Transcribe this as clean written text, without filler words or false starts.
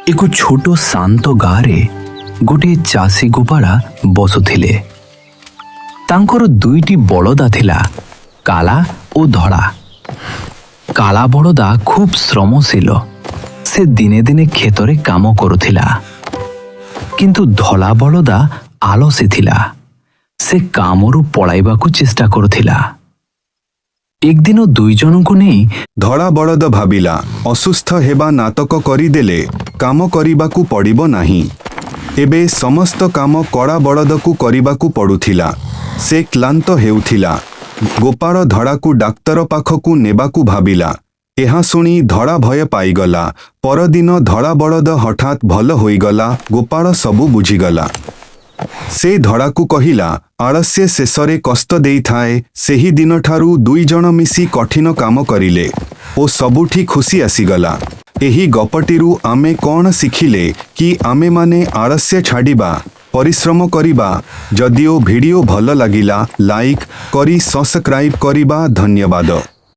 एक छोट शांत गाँरे गोटे चाषी गोपाला बसुथिले। तांकर दुईटी बलदा थिला, काला और धड़ा। काला बलदा खूब श्रमशील, से दिने दिने खेतरे काम करुथिला, किंतु धला बलदा आलसी थिला, से कामरू पलाइबाकू चेष्टा करुथिला। एक दिन दुई जन को नहीं धड़ा बलद भाबिला असुस्थ हेबा नाटक करिदेले काम करिबाकू पड़िबो नाही। एबे समस्त काम कड़ा बलदकू करिबाकू पड़ुथिला। से क्लांत हेउथिला। गोपाल धड़ाकू डाक्तर पाखकू नेबाकू भाबिला। एहा सुनी धड़ा भय पाईगला। परदिन धड़ा बलद हठात भल होईगला। गोपाल सबू बुझीगला। से धड़ाकू कहिला, आलस्य शेषरे कष्ट देई थाए। सेही दिन ठारू दुई जन मिसी कठिन काम करिले ओ सबुठी खुशी आसीगला। एही गपटिरू आमे कौन शिखिले कि आमे माने आलस्य छाड़िबा, परिश्रम करिबा। जदिओ वीडियो भल लागिला लाइक करी सब्सक्राइब करिबा। धन्यवाद।